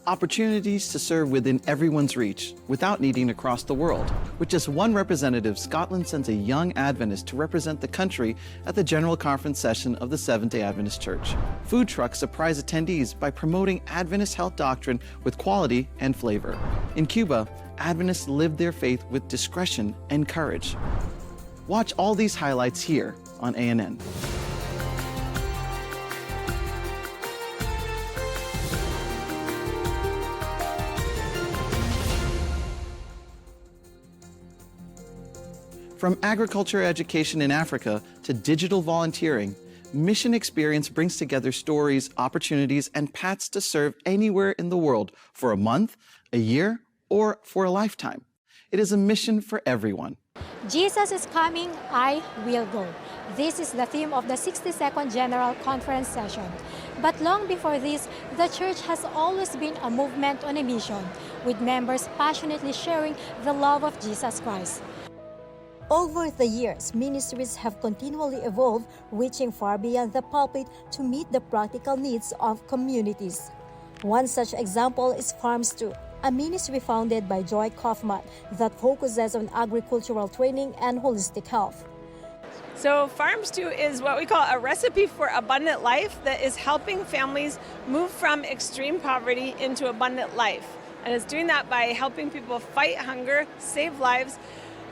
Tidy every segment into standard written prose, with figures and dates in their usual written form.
Opportunities to serve within everyone's reach without needing to cross the world. With just one representative, Scotland sends a young Adventist to represent the country at the General Conference session of the Seventh-day Adventist Church. Food trucks surprise attendees by promoting Adventist health doctrine with quality and flavor. In Cuba, Adventists live their faith with discretion and courage. Watch all these highlights here on ANN. From agriculture education in Africa to digital volunteering, Mission Experience brings together stories, opportunities, and paths to serve anywhere in the world for a month, a year, or for a lifetime. It is a mission for everyone. Jesus is coming, I will go. This is the theme of the 62nd General Conference session. But long before this, the church has always been a movement on a mission, with members passionately sharing the love of Jesus Christ. Over the years, ministries have continually evolved, reaching far beyond the pulpit to meet the practical needs of communities. One such example is Farms 2, a ministry founded by Joy Kaufman that focuses on agricultural training and holistic health. So Farms 2 is what we call a recipe for abundant life that is helping families move from extreme poverty into abundant life. And it's doing that by helping people fight hunger, save lives,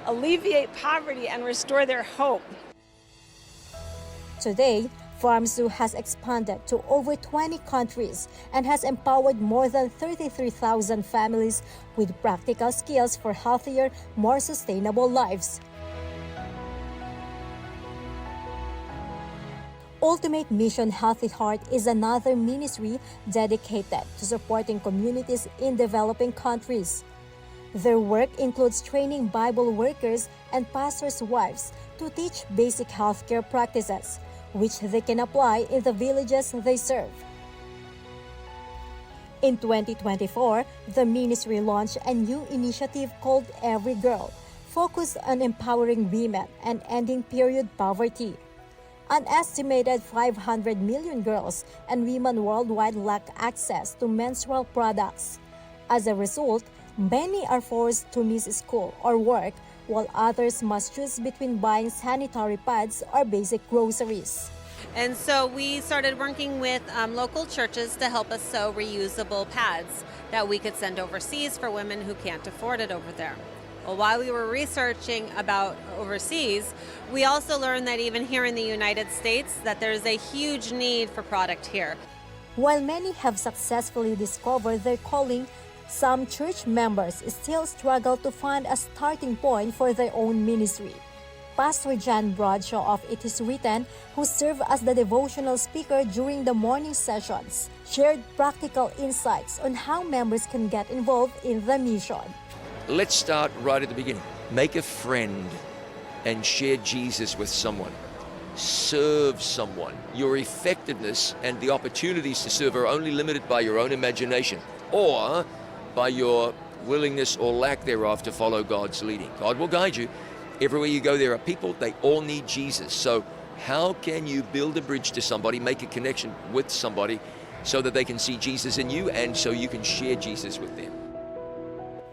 alleviate poverty, and restore their hope. Today, Farms 2 has expanded to over 20 countries and has empowered more than 33,000 families with practical skills for healthier, more sustainable lives. Ultimate Mission Healthy Heart is another ministry dedicated to supporting communities in developing countries. Their work includes training Bible workers and pastors' wives to teach basic healthcare practices, which they can apply in the villages they serve. In 2024, the ministry launched a new initiative called Every Girl, focused on empowering women and ending period poverty. An estimated 500 million girls and women worldwide lack access to menstrual products. As a result, many are forced to miss school or work, while others must choose between buying sanitary pads or basic groceries. And so we started working with local churches to help us sew reusable pads that we could send overseas for women who can't afford it over there. Well, while we were researching about overseas, we also learned that even here in the United States, that there's a huge need for product here. While many have successfully discovered their calling, some church members still struggle to find a starting point for their own ministry. Pastor John Bradshaw of It Is Written, who served as the devotional speaker during the morning sessions, shared practical insights on how members can get involved in the mission. Let's start right at the beginning. Make a friend and share Jesus with someone. Serve someone. Your effectiveness and the opportunities to serve are only limited by your own imagination or by your willingness or lack thereof to follow God's leading. God will guide you. Everywhere you go, there are people, they all need Jesus. So how can you build a bridge to somebody, make a connection with somebody so that they can see Jesus in you and so you can share Jesus with them?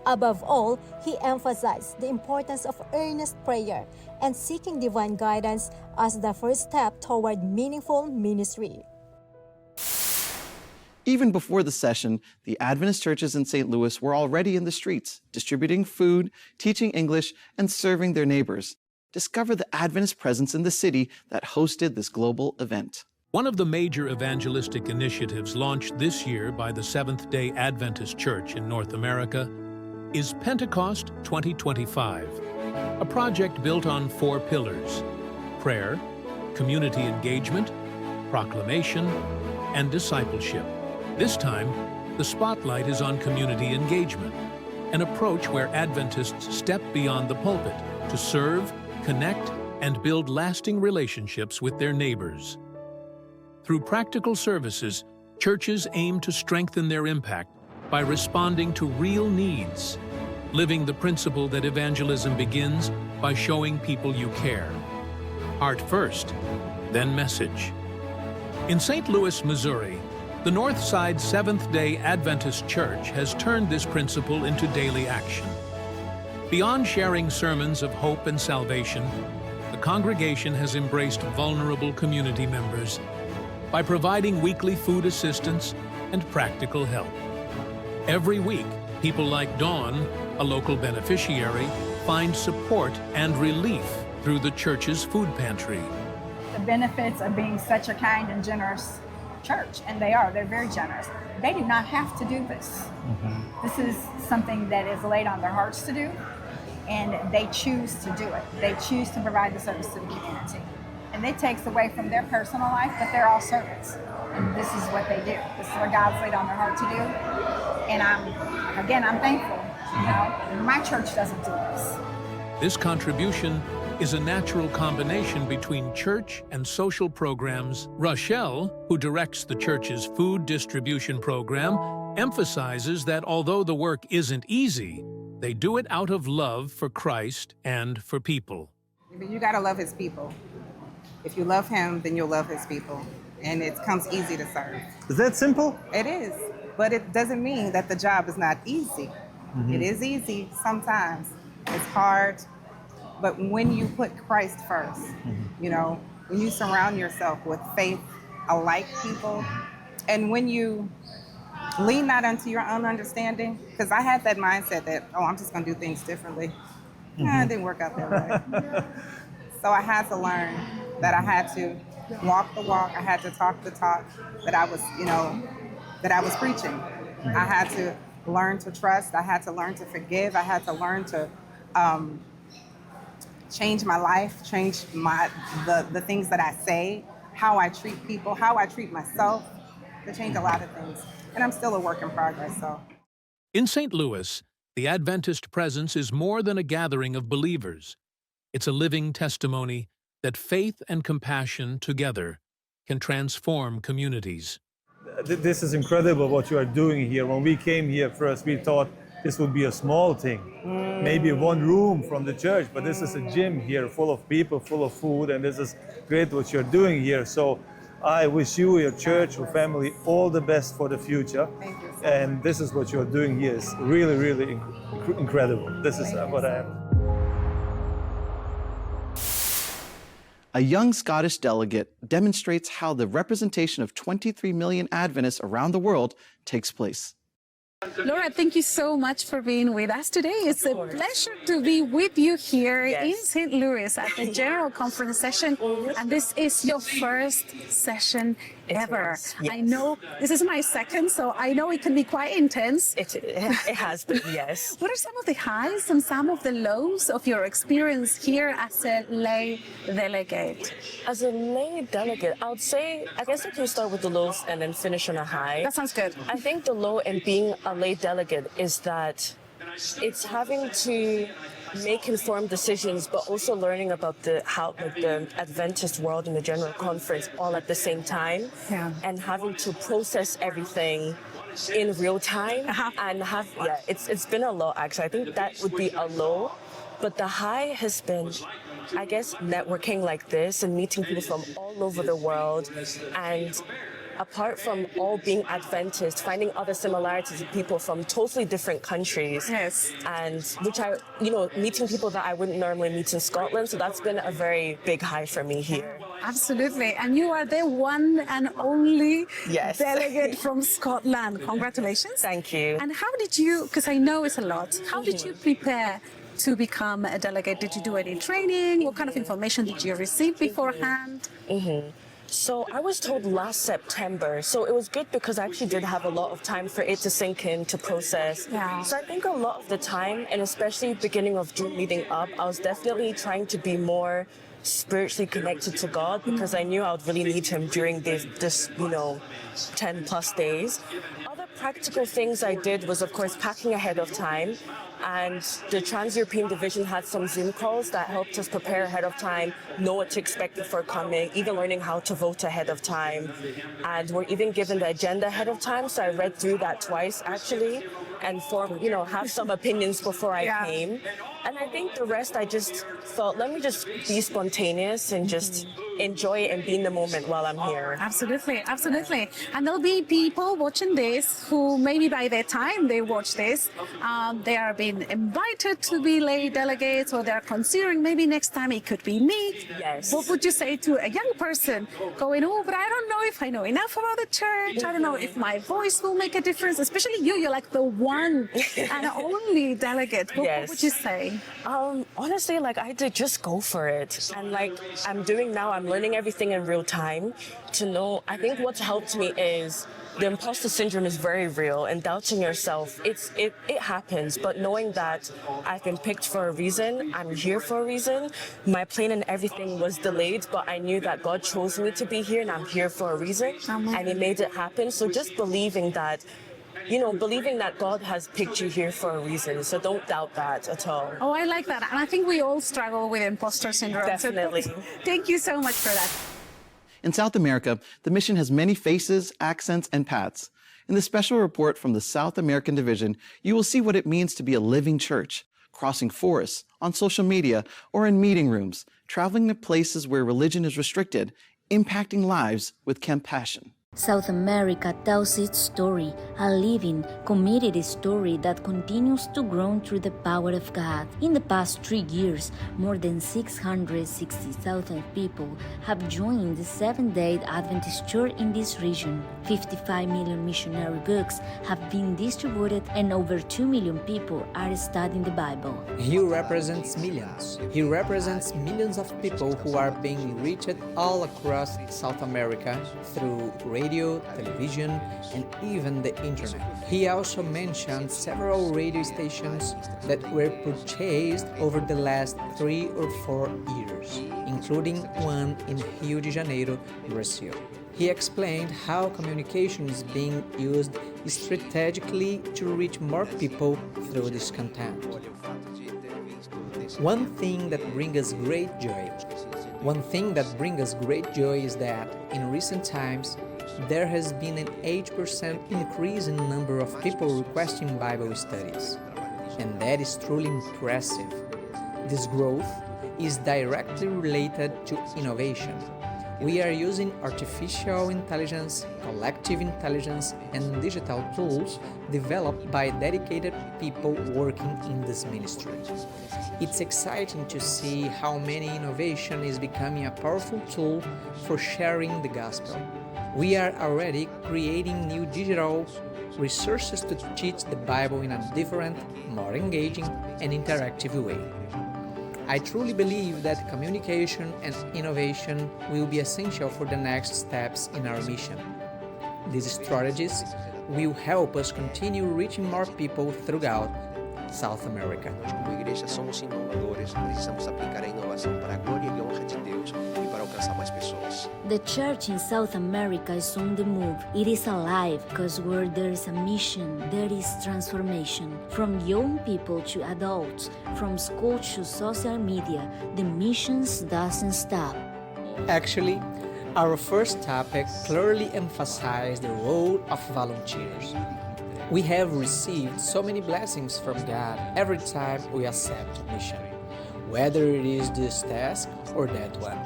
Above all, he emphasized the importance of earnest prayer and seeking divine guidance as the first step toward meaningful ministry. Even before the session, the Adventist churches in St. Louis were already in the streets, distributing food, teaching English, and serving their neighbors. Discover the Adventist presence in the city that hosted this global event. One of the major evangelistic initiatives launched this year by the Seventh-day Adventist Church in North America is Pentecost 2025, a project built on 4 pillars: prayer, community engagement, proclamation, and discipleship. This time, the spotlight is on community engagement, an approach where Adventists step beyond the pulpit to serve, connect, and build lasting relationships with their neighbors. Through practical services, churches aim to strengthen their impact by responding to real needs, living the principle that evangelism begins by showing people you care. Heart first, then message. In St. Louis, Missouri, The Northside Seventh-day Adventist Church has turned this principle into daily action. Beyond sharing sermons of hope and salvation, the congregation has embraced vulnerable community members by providing weekly food assistance and practical help. Every week, people like Dawn, a local beneficiary, find support and relief through the church's food pantry. The benefits of being such a kind and generous church, and they're very generous. They do not have to do this. This is something that is laid on their hearts to do, and they choose to do it. They choose to provide the service to the community. And it takes away from their personal life, but they're all servants. And this is what they do. This is what God's laid on their heart to do. And I'm thankful. You know, my church doesn't do this. This contribution is a natural combination between church and social programs. Rochelle, who directs the church's food distribution program, emphasizes that although the work isn't easy, they do it out of love for Christ and for people. You gotta love his people. If you love him, then you'll love his people. And it comes easy to serve. Is that simple? It is, but it doesn't mean that the job is not easy. It is easy sometimes. It's hard. But when you put Christ first, you know, when you surround yourself with faith-alike people, and when you lean not unto your own understanding, because I had that mindset that, I'm just going to do things differently. It didn't work out that way. So I had to learn that I had to walk the walk, I had to talk the talk that I was, that I was preaching. I had to learn to trust, I had to learn to forgive, I had to learn to change my life, change the things that I say, how I treat people, how I treat myself, to change a lot of things. And I'm still a work in progress, so. In St. Louis, the Adventist presence is more than a gathering of believers. It's a living testimony that faith and compassion together can transform communities. This is incredible what you are doing here. When we came here first, we thought this would be a small thing, maybe one room from the church, but this is a gym here full of people, full of food, and this is great what you're doing here. So I wish you, your church, your family, all the best for the future. Thank you. And this is what you're doing here is really, really incredible. This is what I am. A young Scottish delegate demonstrates how the representation of 23 million Adventists around the world takes place. Laura, thank you so much for being with us today. It's a pleasure to be with you here in St. Louis at the General Conference session. And this is your first session ever. I know this is my second, so I know it can be quite intense. It has been, yes. What are some of the highs and some of the lows of your experience here as a lay delegate? As a lay delegate, I guess I can start with the lows and then finish on a high. That sounds good. I think the low in being a lay delegate is that it's having to make informed decisions, but also learning about the Adventist world and the General Conference all at the same time, and having to process everything in real time and it's been a low actually. I think that would be a low, but the high has been, I guess, networking like this and meeting people from all over the world, and apart from all being Adventist, finding other similarities with people from totally different countries. Yes. And meeting people that I wouldn't normally meet in Scotland. So that's been a very big high for me here. Absolutely. And you are the one and only Yes. delegate from Scotland. Congratulations. Thank you. And how did you, because I know it's a lot, how did you prepare to become a delegate? Did you do any training? What kind of information did you receive beforehand? So I was told last September, so it was good because I actually did have a lot of time for it to sink in, to process. Yeah. So I think a lot of the time, and especially beginning of June leading up, I was definitely trying to be more spiritually connected to God, because I knew I would really need him during this 10 plus days. Other practical things I did was, of course, packing ahead of time. And the Trans-European Division had some Zoom calls that helped us prepare ahead of time, know what to expect before coming, even learning how to vote ahead of time. And we're even given the agenda ahead of time, so I read through that twice, actually, and have some opinions before I came. And I think the rest, I just thought, let me just be spontaneous and just enjoy and be in the moment while I'm here. Absolutely, absolutely. And there'll be people watching this who maybe by the time they watch this, they are being invited to be lay delegates, or they're considering maybe next time it could be me. Yes. What would you say to a young person going, oh, but I don't know if I know enough about the church. I don't know if my voice will make a difference. Especially you're like the one and only delegate. What would you say? Honestly, like I did, just go for it. And like I'm doing now, I'm learning everything in real time to know. I think what's helped me is the imposter syndrome is very real, and doubting yourself, it happens. But knowing that I've been picked for a reason, I'm here for a reason. My plan and everything was delayed, but I knew that God chose me to be here, and I'm here for a reason, and He made it happen. So just believing that, believing that God has picked you here for a reason. So don't doubt that at all. Oh, I like that. And I think we all struggle with imposter syndrome. Definitely. So thank you so much for that. In South America, the mission has many faces, accents, and paths. In the special report from the South American Division, you will see what it means to be a living church, crossing forests, on social media, or in meeting rooms, traveling to places where religion is restricted, impacting lives with compassion. South America tells its story, a living, committed story that continues to grow through the power of God. In the past 3 years, more than 660,000 people have joined the Seventh-day Adventist Church in this region. 55 million missionary books have been distributed, and over 2 million people are studying the Bible. He represents millions. He represents millions of people who are being reached all across South America through radio, television, and even the internet. He also mentioned several radio stations that were purchased over the last 3 or 4 years, including one in Rio de Janeiro, Brazil. He explained how communication is being used strategically to reach more people through this content. One thing that brings us great joy is that in recent times, there has been an 8% increase in the number of people requesting Bible studies, and that is truly impressive. This growth is directly related to innovation. We are using artificial intelligence, collective intelligence, and digital tools developed by dedicated people working in this ministry. It's exciting to see how many innovation is becoming a powerful tool for sharing the gospel. We are already creating new digital resources to teach the Bible in a different, more engaging, and interactive way. I truly believe that communication and innovation will be essential for the next steps in our mission. These strategies will help us continue reaching more people throughout South America. Como igreja somos inovadores, precisamos aplicar a inovação para a glória e honra de Deus e para alcançar mais pessoas. The church in South America is on the move. It is alive because where there is a mission, there is transformation. From young people to adults, from school to social media, the missions doesn't stop. Actually, our first topic clearly emphasized the role of volunteers. We have received so many blessings from God every time we accept a mission, whether it is this task or that one,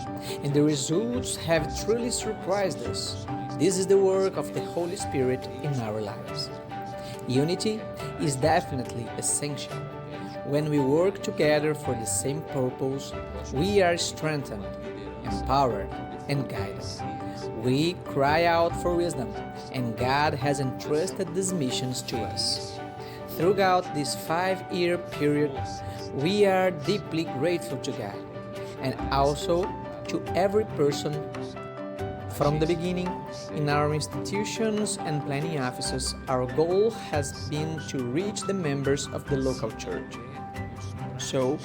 and the results have truly surprised us. This is the work of the Holy Spirit in our lives. Unity is definitely essential. When we work together for the same purpose, we are strengthened, empowered, and guided. We cry out for wisdom, and God has entrusted these missions to us. Throughout this 5-year period, we are deeply grateful to God, and also to every person. From the beginning, in our institutions and planning offices, our goal has been to reach the members of the local church. So,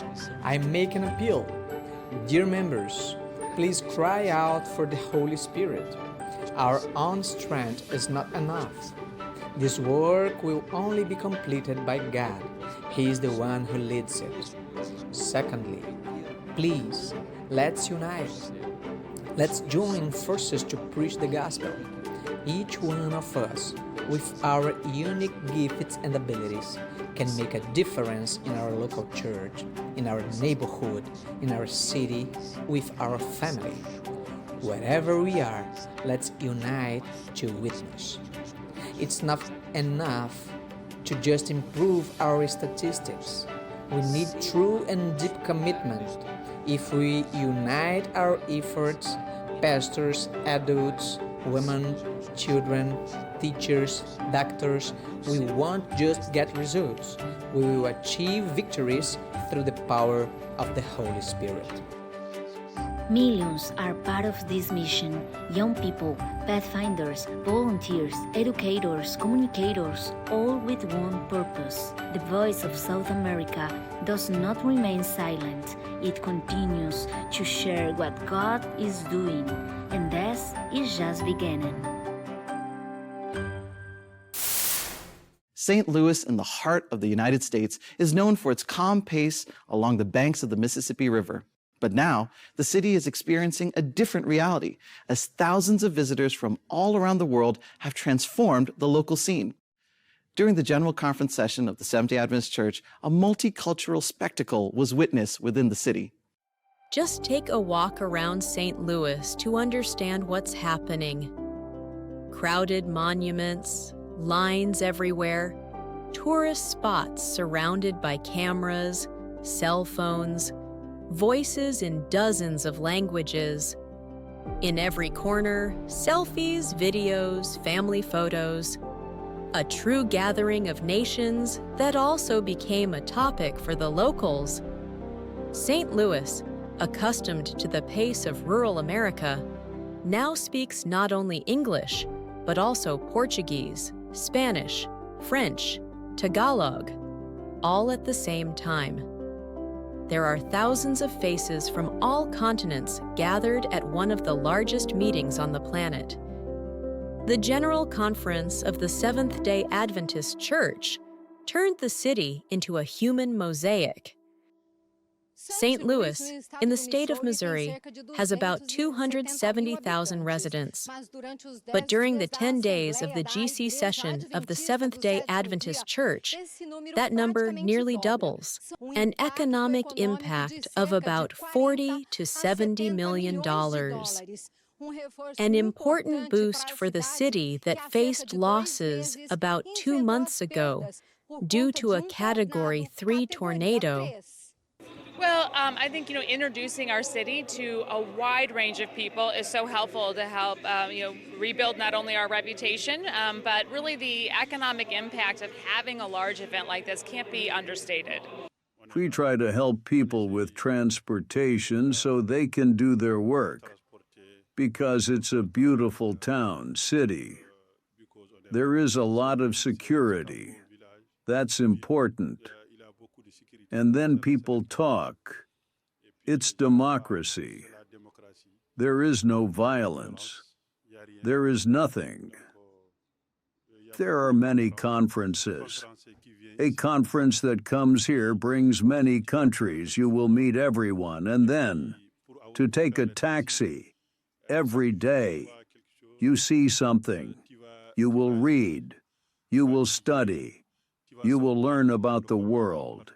I make an appeal. Dear members, please cry out for the Holy Spirit. Our own strength is not enough. This work will only be completed by God. He is the one who leads it. Secondly, please, let's unite. Let's join forces to preach the gospel. Each one of us, with our unique gifts and abilities, can make a difference in our local church, in our neighborhood, in our city, with our family. Wherever we are, let's unite to witness. It's not enough to just improve our statistics. We need true and deep commitment. If we unite our efforts, pastors, adults, women, children, teachers, doctors, we won't just get results. We will achieve victories through the power of the Holy Spirit. Millions are part of this mission. Young people, pathfinders, volunteers, educators, communicators, all with one purpose. The voice of South America does not remain silent. It continues to share what God is doing, and this is just beginning. St. Louis, in the heart of the United States, is known for its calm pace along the banks of the Mississippi River. But now, the city is experiencing a different reality as thousands of visitors from all around the world have transformed the local scene. During the General Conference session of the Seventh-day Adventist Church, a multicultural spectacle was witnessed within the city. Just take a walk around St. Louis to understand what's happening. Crowded monuments, lines everywhere, tourist spots surrounded by cameras, cell phones, voices in dozens of languages. In every corner, selfies, videos, family photos. A true gathering of nations that also became a topic for the locals. St. Louis, accustomed to the pace of rural America, now speaks not only English, but also Portuguese, Spanish, French, Tagalog, all at the same time. There are thousands of faces from all continents gathered at one of the largest meetings on the planet. The General Conference of the Seventh-day Adventist Church turned the city into a human mosaic. St. Louis, in the state of Missouri, has about 270,000 residents. But during the 10 days of the GC session of the Seventh-day Adventist Church, that number nearly doubles, an economic impact of about $40 to $70 million. An important boost for the city that faced losses about 2 months ago due to a Category 3 tornado. Well, I think, introducing our city to a wide range of people is so helpful to help, rebuild not only our reputation, but really the economic impact of having a large event like this can't be understated. We try to help people with transportation so they can do their work, because it's a beautiful town, city. There is a lot of security. That's important. And then people talk. It's democracy. There is no violence. There is nothing. There are many conferences. A conference that comes here brings many countries. You will meet everyone. And then, to take a taxi, every day, you see something. You will read. You will study. You will learn about the world.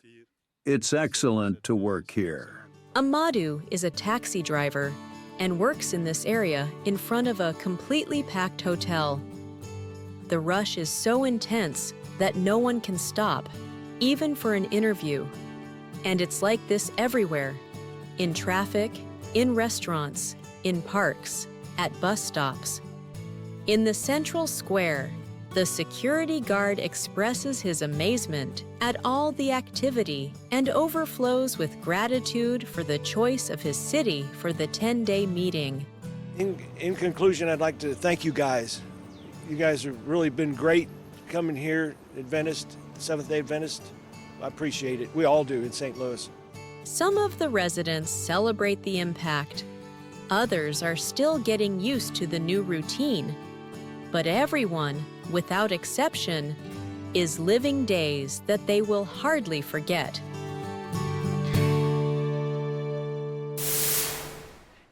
It's excellent to work here. Amadou is a taxi driver and works in this area in front of a completely packed hotel. The rush is so intense that no one can stop, even for an interview. And it's like this everywhere, in traffic, in restaurants, in parks, at bus stops. In the central square, the security guard expresses his amazement at all the activity and overflows with gratitude for the choice of his city for the 10-day meeting. In conclusion, I'd like to thank you guys. You guys have really been great coming here, Adventist, Seventh-day Adventist. I appreciate it. We all do in St. Louis. Some of the residents celebrate the impact. Others are still getting used to the new routine. But everyone, without exception, is living days that they will hardly forget.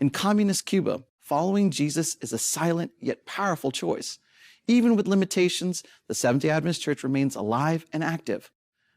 In communist Cuba, following Jesus is a silent yet powerful choice. Even with limitations, the Seventh-day Adventist Church remains alive and active.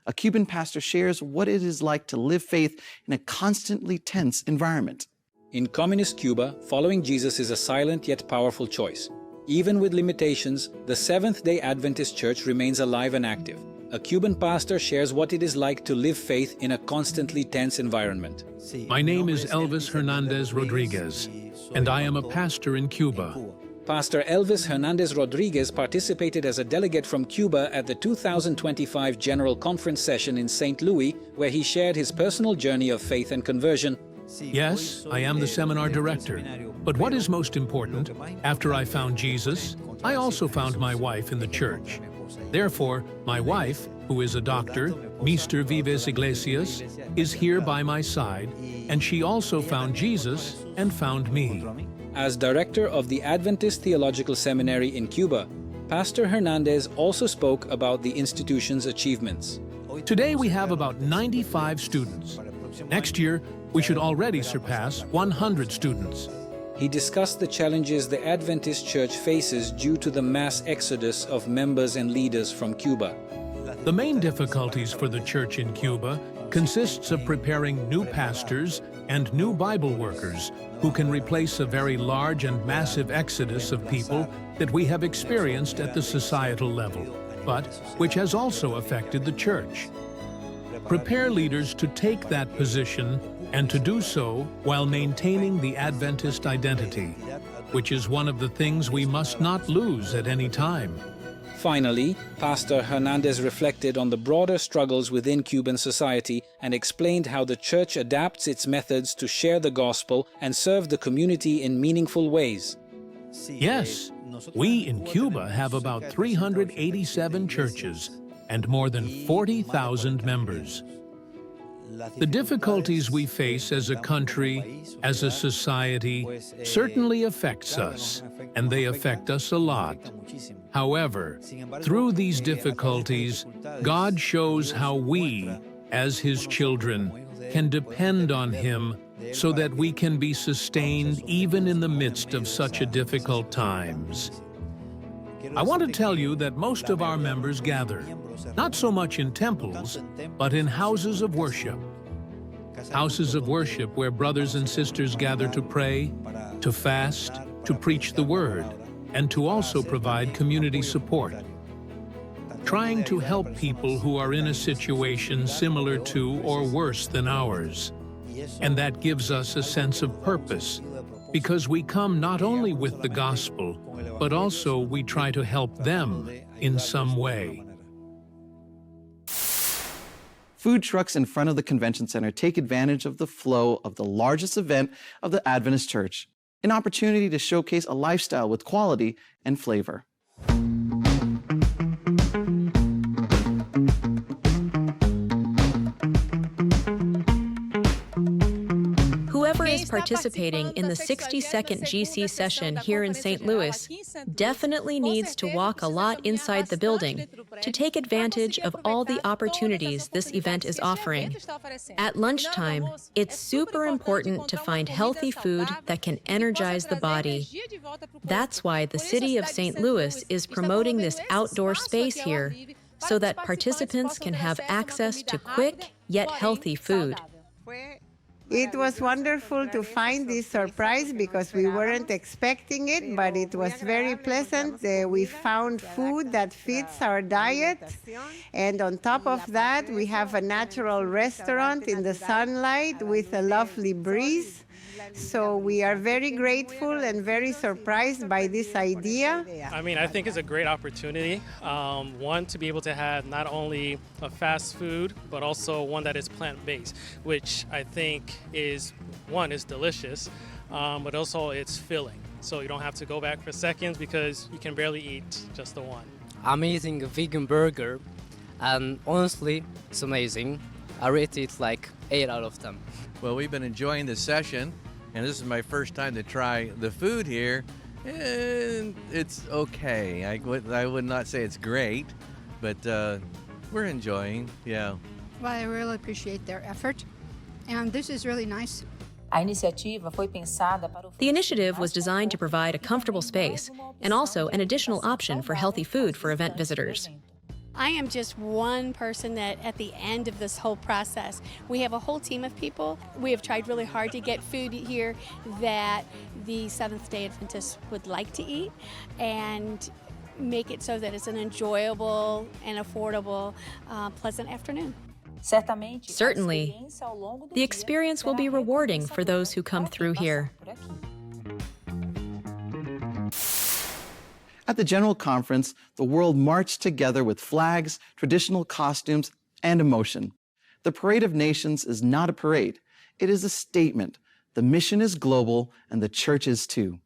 A Cuban pastor shares what it is like to live faith in a constantly tense environment. In communist Cuba, following Jesus is a silent yet powerful choice. Even with limitations, the Seventh-day Adventist Church remains alive and active. A Cuban pastor shares what it is like to live faith in a constantly tense environment. My name is Elvis Hernandez Rodriguez, and I am a pastor in Cuba. Pastor Elvis Hernandez Rodriguez participated as a delegate from Cuba at the 2025 General Conference session in St. Louis, where he shared his personal journey of faith and conversion. Yes, I am the seminar director. But what is most important, after I found Jesus, I also found my wife in the church. Therefore, my wife, who is a doctor, Mr. Vives Iglesias, is here by my side, and she also found Jesus and found me. As director of the Adventist Theological Seminary in Cuba, Pastor Hernandez also spoke about the institution's achievements. Today we have about 95 students. Next year, we should already surpass 100 students. He discussed the challenges the Adventist Church faces due to the mass exodus of members and leaders from Cuba. The main difficulties for the church in Cuba consists of preparing new pastors and new Bible workers who can replace a very large and massive exodus of people that we have experienced at the societal level, but which has also affected the church. Prepare leaders to take that position and to do so while maintaining the Adventist identity, which is one of the things we must not lose at any time. Finally, Pastor Hernandez reflected on the broader struggles within Cuban society and explained how the church adapts its methods to share the gospel and serve the community in meaningful ways. Yes, we in Cuba have about 387 churches and more than 40,000 members. The difficulties we face as a country, as a society, certainly affects us, and they affect us a lot. However, through these difficulties, God shows how we, as His children, can depend on Him so that we can be sustained even in the midst of such a difficult times. I want to tell you that most of our members gather, not so much in temples, but in houses of worship. Houses of worship where brothers and sisters gather to pray, to fast, to preach the Word, and to also provide community support. Trying to help people who are in a situation similar to or worse than ours. And that gives us a sense of purpose, because we come not only with the gospel, but also we try to help them in some way. Food trucks in front of the convention center take advantage of the flow of the largest event of the Adventist Church, an opportunity to showcase a lifestyle with quality and flavor. Whoever is participating in the 60-second GC session here in St. Louis definitely needs to walk a lot inside the building to take advantage of all the opportunities this event is offering. At lunchtime, it's super important to find healthy food that can energize the body. That's why the city of St. Louis is promoting this outdoor space here so that participants can have access to quick yet healthy food. It was wonderful to find this surprise because we weren't expecting it, but it was very pleasant. We found food that fits our diet. And on top of that, we have a natural restaurant in the sunlight with a lovely breeze. So we are very grateful and very surprised by this idea. I mean, I think it's a great opportunity. One, to be able to have not only a fast food, but also one that is plant-based, which I think is, one, is delicious, but also it's filling. So you don't have to go back for seconds because you can barely eat just the one. Amazing vegan burger, and honestly, it's amazing. I rate it like 8 out of 10. Well, we've been enjoying this session, and this is my first time to try the food here, and it's okay. I would not say it's great, but we're enjoying, yeah. Well, I really appreciate their effort, and this is really nice. The initiative was designed to provide a comfortable space and also an additional option for healthy food for event visitors. I am just one person that at the end of this whole process, we have a whole team of people. We have tried really hard to get food here that the Seventh-day Adventists would like to eat and make it so that it's an enjoyable and affordable, pleasant afternoon. Certainly, the experience will be rewarding for those who come through here. At the General Conference, the world marched together with flags, traditional costumes, and emotion. The Parade of Nations is not a parade. It is a statement. The mission is global, and the church is too.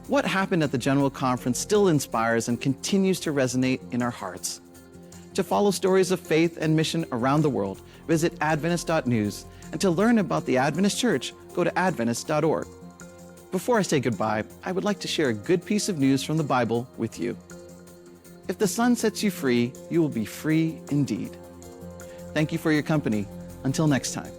What happened at the General Conference still inspires and continues to resonate in our hearts. To follow stories of faith and mission around the world, visit Adventist.news, and to learn about the Adventist Church, go to Adventist.org. Before I say goodbye, I would like to share a good piece of news from the Bible with you. If the Son sets you free, you will be free indeed. Thank you for your company. Until next time.